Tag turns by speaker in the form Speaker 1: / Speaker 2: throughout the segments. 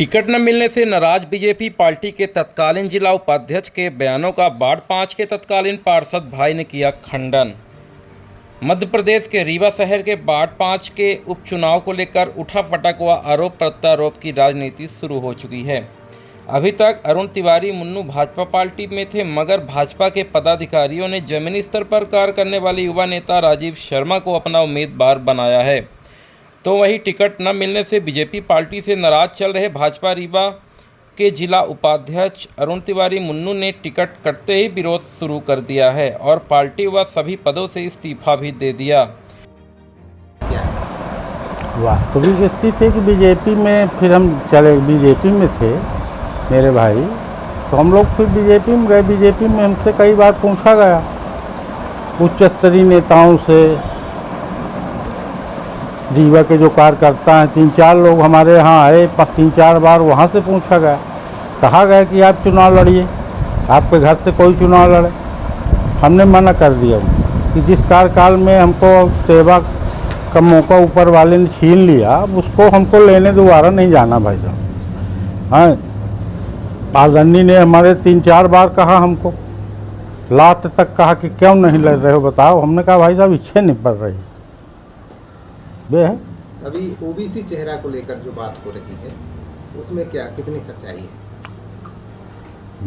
Speaker 1: Ticket न मिलने से नाराज बीजेपी पार्टी के तत्कालीन जिला उपाध्यक्ष के बयानों का वार्ड 5 के तत्कालीन पार्षद भाई ने किया खंडन। मध्य प्रदेश के रीवा शहर के वार्ड 5 के उपचुनाव को लेकर उठापटक व आरोप प्रत्यारोप की राजनीति शुरू हो चुकी है। अभी तक अरुण तिवारी मुन्नू भाजपा पार्टी में थे, मगर भाजपा के पदाधिकारियों ने जमीनी स्तर पर कार्य करने वाले युवा नेता राजीव शर्मा को अपना उम्मीदवार बनाया है। तो वहीं टिकट न मिलने से बीजेपी पार्टी से नाराज चल रहे भाजपा रीवा के जिला उपाध्यक्ष अरुण तिवारी मुन्नू ने टिकट कटते ही विरोध शुरू कर दिया है और पार्टी व सभी पदों से इस्तीफा भी दे दिया।
Speaker 2: वास्तविक स्थिति है कि बीजेपी में फिर हम चले, बीजेपी में थे मेरे भाई, तो हम लोग फिर बीजेपी में गए। बीजेपी में हमसे कई बार पूछा गया उच्च स्तरीय नेताओं से, रीवा के जो कार्यकर्ता हैं 3-4 लोग हमारे यहाँ आए, 3-4 बार वहाँ से पूछा गया, कहा गया कि आप चुनाव लड़िए, आपके घर से कोई चुनाव लड़े। हमने मना कर दिया कि जिस कार्यकाल में हमको सेवा का मौका ऊपर वाले ने छीन लिया, उसको हमको लेने दोबारा नहीं जाना भाई साहब। हाँ, आदरणीय ने हमारे 3-4 बार कहा, हमको लास्ट तक कहा कि क्यों नहीं लड़ रहे हो बताओ। हमने कहा भाई साहब इच्छा नहीं पड़ रही है।
Speaker 3: अभी ओबीसी चेहरा को लेकर जो बात हो रही है उसमें क्या कितनी सच्चाई है?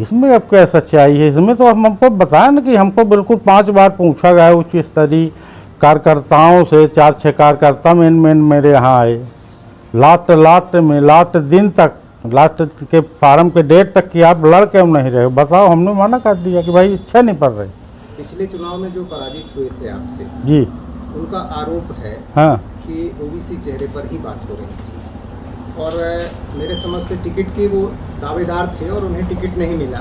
Speaker 2: इसमें अब क्या सच्चाई है? इसमें तो हमको बताया ना कि हमको बिल्कुल 5 बार पूछा गया उच्च स्तरीय कार्यकर्ताओं से। 4-6 कार्यकर्ता मेन मेरे यहाँ आए, लास्ट दिन तक, लास्ट के फार्म के डेट तक कि आप लड़ क्यों नहीं रहे हो बताओ। हमने मना कर दिया कि भाई इच्छा नहीं पड़ रही।
Speaker 3: पिछले चुनाव में जो पराजित हुए थे आपसे
Speaker 2: जी,
Speaker 3: उनका आरोप है
Speaker 2: हाँ
Speaker 3: कि ओबीसी चेहरे पर ही बात हो रही थी और मेरे समझ से टिकट के वो दावेदार थे और उन्हें टिकट नहीं मिला,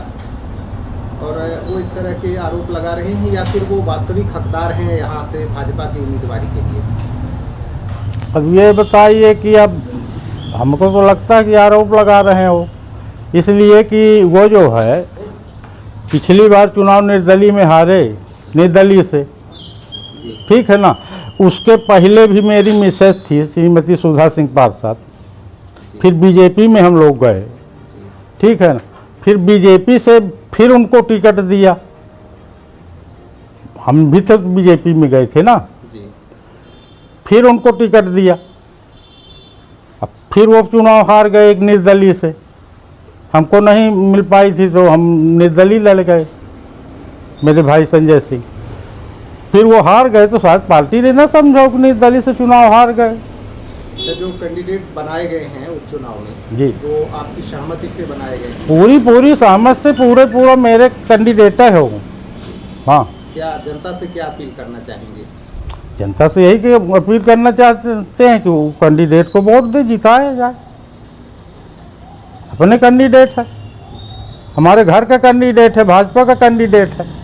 Speaker 3: और वो इस तरह के आरोप लगा रहे हैं, या फिर वो वास्तविक हकदार हैं यहाँ से भाजपा की उम्मीदवारी के लिए?
Speaker 2: अब ये बताइए कि अब हमको तो लगता है कि आरोप लगा रहे हैं वो, इसलिए कि वो जो है पिछली बार चुनाव निर्दलीय में हारे, निर्दलीय से, ठीक है ना। उसके पहले भी मेरी मिसेज थी श्रीमती सुधा सिंह पार्षद, फिर बीजेपी में हम लोग गए, ठीक है ना। फिर बीजेपी से फिर उनको टिकट दिया, हम भी तो बीजेपी में गए थे ना, फिर उनको टिकट दिया। अब फिर वो चुनाव हार गए एक निर्दलीय से, हमको नहीं मिल पाई थी तो हम निर्दलीय लड़ गए, मेरे भाई संजय सिंह। फिर वो हार गए तो शायद पार्टी ने ना समझो कि निर्दलीय से चुनाव हार गए।
Speaker 3: जो कैंडिडेट बनाए गए हैं उपचुनाव में
Speaker 2: जी,
Speaker 3: तो आपकी सहमति से बनाए गए हैं?
Speaker 2: पूरी सहमति से पूरा मेरे कैंडिडेट है वो। हाँ,
Speaker 3: क्या जनता से क्या अपील करना चाहेंगे?
Speaker 2: जनता से यही कि अपील करना चाहते हैं कि वो कैंडिडेट को वोट दे, जिताया जाए। अपने कैंडिडेट है, हमारे घर का कैंडिडेट है, भाजपा का कैंडिडेट है।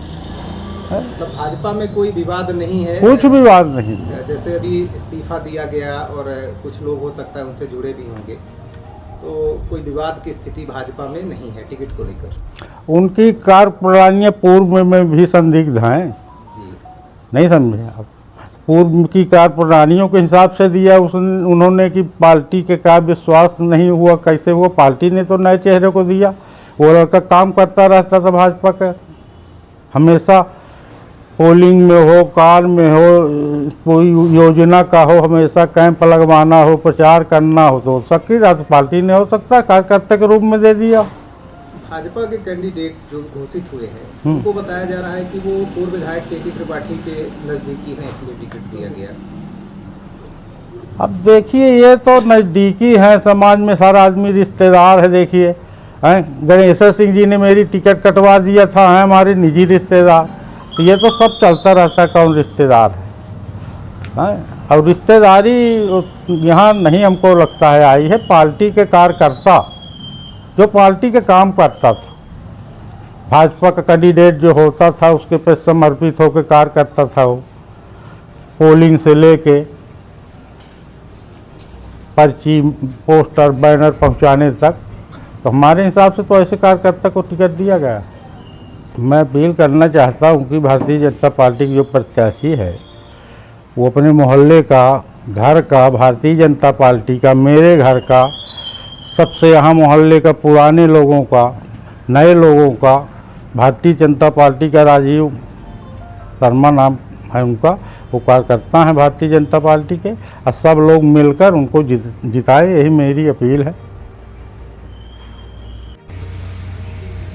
Speaker 3: तो भाजपा में कोई विवाद नहीं है?
Speaker 2: कुछ विवाद नहीं।
Speaker 3: जैसे अभी इस्तीफा दिया गया और कुछ लोग हो सकता है उनसे जुड़े भी होंगे, तो कोई विवाद की स्थिति भाजपा में नहीं है टिकट को लेकर?
Speaker 2: उनकी कार्यप्रणालियाँ पूर्व में भी संदिग्ध हैं
Speaker 3: जी,
Speaker 2: नहीं समझे आप। पूर्व की कार्यप्रणालियों के हिसाब से दिया उन्होंने कि पार्टी के का विश्वास नहीं हुआ, कैसे हुआ? पार्टी ने तो नए चेहरे को दिया। वो लड़का काम करता रहता था भाजपा का, हमेशा पोलिंग में हो, कार में हो, कोई योजना का हो, हमेशा कैंप लगवाना हो, प्रचार करना हो, तो सकती रात पार्टी ने हो सकता है कार्यकर्ता के रूप में दे दिया।
Speaker 3: भाजपा के कैंडिडेट जो घोषित हुए हैं उनको बताया जा रहा है कि वो पूर्व विधायक केपी त्रिपाठी के नज़दीकी हैं, इसलिए टिकट दिया गया।
Speaker 2: अब देखिए, ये तो नज़दीकी है, समाज में सारा आदमी रिश्तेदार है। देखिए हैं, गणेश सिंह जी ने मेरी टिकट कटवा दिया था, हैं हमारे निजी रिश्तेदार। तो ये तो सब चलता रहता है, कौन रिश्तेदार है। और रिश्तेदारी यहाँ नहीं हमको लगता है आई है। पार्टी के कार्यकर्ता जो पार्टी के काम करता था, भाजपा का कैंडिडेट जो होता था उसके पे समर्पित होकर कार्य करता था, वो पोलिंग से लेके पर्ची, पोस्टर, बैनर पहुंचाने तक। तो हमारे हिसाब से तो ऐसे कार्यकर्ता को टिकट दिया गया। मैं अपील करना चाहता हूं कि भारतीय जनता पार्टी की जो प्रत्याशी है वो अपने मोहल्ले का, घर का, भारतीय जनता पार्टी का, मेरे घर का सबसे यहाँ मोहल्ले का पुराने लोगों का, नए लोगों का, भारतीय जनता पार्टी का राजीव शर्मा नाम है उनका, वो कार्यकर्ता हैं भारतीय जनता पार्टी के, और सब लोग मिलकर उनको जिताए, यही मेरी अपील है।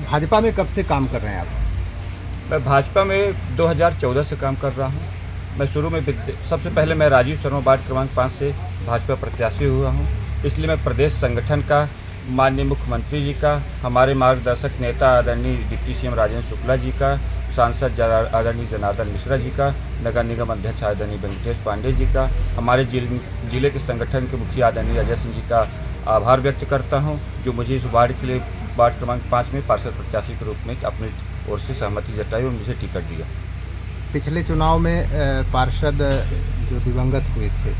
Speaker 3: भाजपा में कब से काम कर रहे हैं आप?
Speaker 4: मैं भाजपा में 2014 से काम कर रहा हूँ। मैं शुरू में सबसे पहले मैं राजीव शर्मा वार्ड क्रमांक 5 से भाजपा प्रत्याशी हुआ हूँ, इसलिए मैं प्रदेश संगठन का, माननीय मुख्यमंत्री जी का, हमारे मार्गदर्शक नेता आदरणीय डिप्टी सीएम राजेंद्र शुक्ला जी का, सांसद आदरणीय जनार्दन मिश्रा जी का, नगर निगम अध्यक्ष आदरणीय वेंकटेश पांडे जी का, हमारे जिले के संगठन के मुखिया आदरणीय अजय सिंह जी का आभार व्यक्त करता हूं, जो मुझे इस वार्ड के लिए वार्ड क्रमांक 5 में पार्षद प्रत्याशी के रूप में अपनी ओर से सहमति जताई और मुझे टिकट दिया।
Speaker 3: पिछले चुनाव में पार्षद जो दिवंगत हुए थे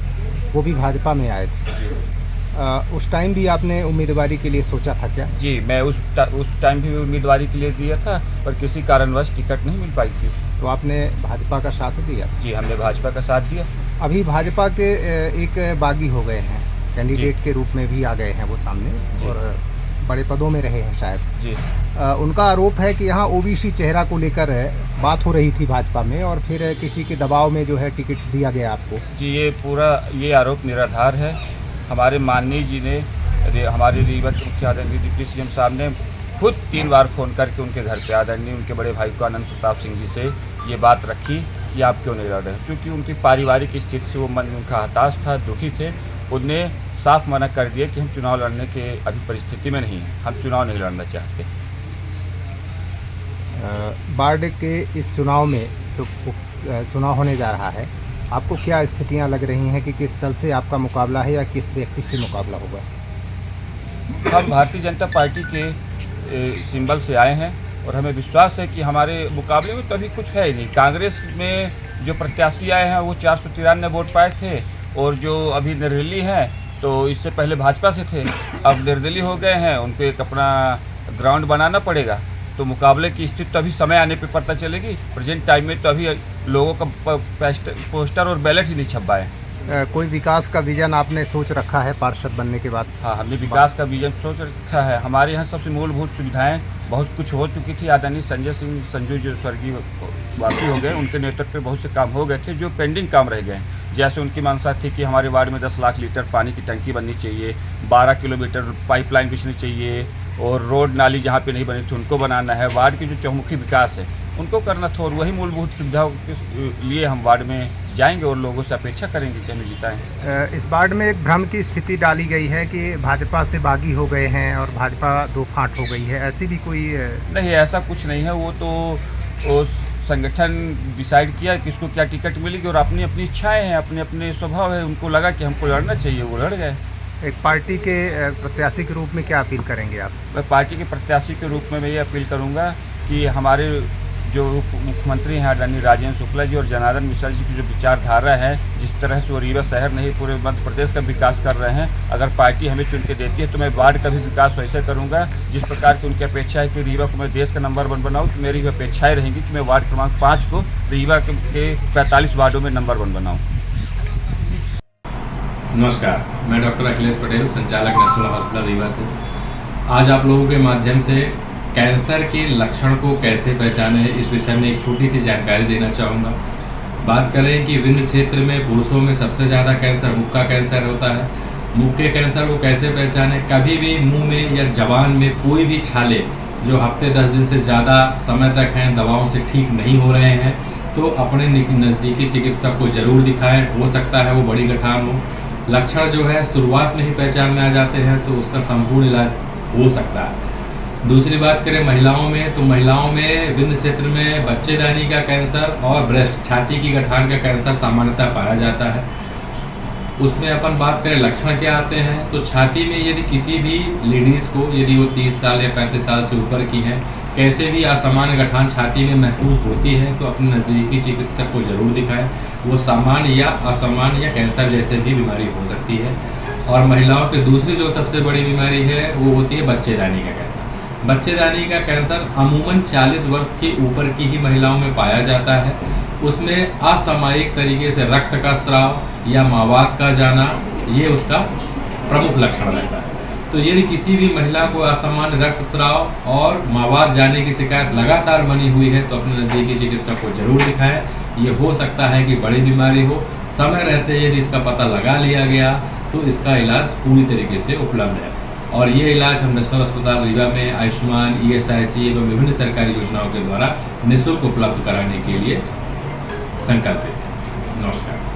Speaker 3: वो भी भाजपा में आए थे, उस टाइम भी आपने उम्मीदवारी के लिए सोचा था क्या?
Speaker 4: जी, मैं उस टाइम भी उम्मीदवारी के लिए दिया था, पर किसी कारणवश टिकट नहीं मिल पाई थी।
Speaker 3: तो आपने भाजपा का साथ दिया?
Speaker 4: जी, हमने भाजपा का साथ दिया।
Speaker 3: अभी भाजपा के एक बागी हो गए हैं, कैंडिडेट के रूप में भी आ गए हैं वो सामने, और बड़े पदों में रहे हैं शायद
Speaker 4: जी।
Speaker 3: उनका आरोप है कि यहाँ ओबीसी चेहरा को लेकर बात हो रही थी भाजपा में, और फिर किसी के दबाव में जो है टिकट दिया गया आपको।
Speaker 4: जी, ये आरोप निराधार है। हमारे माननीय जी ने, हमारे रीवा के मुख्य आदरणीय डिप्टी सीएम साहब ने खुद 3 बार फ़ोन करके उनके घर पे आदरणीय उनके बड़े भाई को अनंत प्रताप सिंह जी से ये बात रखी कि आप क्यों नहीं लड़ रहे हैं, क्योंकि उनकी पारिवारिक स्थिति से वो मन उनका हताश था, दुखी थे। उनने साफ मना कर दिया कि हम चुनाव लड़ने के अभी परिस्थिति में नहीं हैं, हम चुनाव नहीं लड़ना चाहते।
Speaker 3: वार्ड के इस चुनाव में तो चुनाव होने जा रहा है, आपको क्या स्थितियां लग रही हैं कि किस दल से आपका मुकाबला है या किस व्यक्ति से मुकाबला होगा?
Speaker 4: हम भारतीय जनता पार्टी के सिंबल से आए हैं और हमें विश्वास है कि हमारे मुकाबले में तो अभी कुछ है ही नहीं। कांग्रेस में जो प्रत्याशी आए हैं वो 493 वोट पाए थे, और जो अभी निर्दलीय हैं तो इससे पहले भाजपा से थे, अब निर्दलीय हो गए हैं, उनको एक अपना ग्राउंड बनाना पड़ेगा। तो मुकाबले की स्थिति तो अभी समय आने पे पता चलेगी। प्रेजेंट टाइम में तो अभी लोगों का पोस्टर और बैलेट ही नहीं छपा है।
Speaker 3: कोई विकास का विजन आपने सोच रखा है पार्षद बनने के बाद?
Speaker 4: हाँ, हमने विकास का विजन सोच रखा है। हमारे यहाँ सबसे मूलभूत सुविधाएं बहुत कुछ हो चुकी थी। आदरणीय संजय सिंह संजू जो स्वर्गीय वासी हो गए, उनके नेतृत्व पे बहुत से काम हो गए थे जो पेंडिंग काम रह गए। जैसे उनकी मंशा थी कि हमारे वार्ड में 10 लाख लीटर पानी की टंकी बननी चाहिए, 12 किलोमीटर पाइपलाइन बिछनी चाहिए, और रोड नाली जहाँ पे नहीं बनी थी उनको बनाना है। वार्ड की जो चहुमुखी विकास है उनको करना था, और वही मूलभूत सुविधाओं के लिए हम वार्ड में जाएंगे और लोगों से अपेक्षा करेंगे कि हमें जिताएं।
Speaker 3: इस वार्ड में एक भ्रम की स्थिति डाली गई है कि भाजपा से बागी हो गए हैं और भाजपा दो फांट हो गई है, ऐसी भी कोई?
Speaker 4: नहीं, ऐसा कुछ नहीं है। वो तो संगठन डिसाइड किया किसको क्या टिकट मिलेगी, और अपनी अपनी इच्छाएँ हैं, अपने अपने स्वभाव है। उनको लगा कि हमको लड़ना चाहिए, वो लड़ गए।
Speaker 3: एक पार्टी के प्रत्याशी के रूप में क्या अपील करेंगे आप?
Speaker 4: मैं पार्टी के प्रत्याशी के रूप में ये अपील करूंगा कि हमारे जो मुख्यमंत्री हैं आदरणीय राजेंद्र शुक्ला जी और जनार्दन मिश्रा जी की जो विचारधारा है, जिस तरह से वो रीवा शहर नहीं पूरे मध्य प्रदेश का विकास कर रहे हैं, अगर पार्टी हमें चुन के देती है तो मैं वार्ड का भी विकास वैसे करूंगा जिस प्रकार की उनकी अपेक्षा है कि रीवा को मैं देश का नंबर 1 बनाऊँ। तो मेरी भी अपेक्षाएँ रहेंगी कि मैं वार्ड क्रमांक 5 को रीवा के 45 वार्डों में नंबर 1 बनाऊँ।
Speaker 5: नमस्कार, मैं डॉक्टर अखिलेश पटेल, संचालक नेशनल हॉस्पिटल रीवा से। आज आप लोगों के माध्यम से कैंसर के लक्षण को कैसे पहचाने इस विषय में एक छोटी सी जानकारी देना चाहूँगा। बात करें कि विंध्य क्षेत्र में पुरुषों में सबसे ज़्यादा कैंसर मुख का कैंसर होता है। मुख के कैंसर को कैसे पहचाने? कभी भी मुंह में या जबान में कोई भी छाले जो हफ्ते 10 दिन से ज़्यादा समय तक हैं, दवाओं से ठीक नहीं हो रहे हैं, तो अपने नज़दीकी चिकित्सक को ज़रूर दिखाएं। हो सकता है वो बड़ी गठान हो। लक्षण जो है शुरुआत में ही पहचान में आ जाते हैं तो उसका संपूर्ण इलाज हो सकता है। दूसरी बात करें महिलाओं में, तो महिलाओं में विंध्य क्षेत्र में बच्चेदानी का कैंसर और ब्रेस्ट छाती की गठान का कैंसर सामान्यतः पाया जाता है। उसमें अपन बात करें लक्षण क्या आते हैं, तो छाती में यदि किसी भी लेडीज़ को, यदि वो 30 साल या 35 साल से ऊपर की हैं, कैसे भी असामान्य गठान छाती में महसूस होती है तो अपने नज़दीकी चिकित्सक को ज़रूर दिखाएं। वो सामान्य या असामान्य या कैंसर जैसे भी बीमारी हो सकती है। और महिलाओं की दूसरी जो सबसे बड़ी बीमारी है वो होती है बच्चेदानी का कैंसर। बच्चेदानी का कैंसर अमूमन 40 वर्ष के ऊपर की ही महिलाओं में पाया जाता है। उसमें असामयिक तरीके से रक्त का स्राव या मवाद का जाना, ये उसका प्रमुख लक्षण रहता है। तो यदि किसी भी महिला को असामान्य रक्तस्राव और मावार जाने की शिकायत लगातार बनी हुई है तो अपने नज़दीकी चिकित्सक को जरूर दिखाएं। ये हो सकता है कि बड़ी बीमारी हो, समय रहते यदि इसका पता लगा लिया गया तो इसका इलाज पूरी तरीके से उपलब्ध है। और ये इलाज हम नेशनल अस्पताल रीवा में आयुष्मान, ESIC एवं विभिन्न सरकारी योजनाओं के द्वारा निःशुल्क उपलब्ध कराने के लिए संकल्पित है। नमस्कार।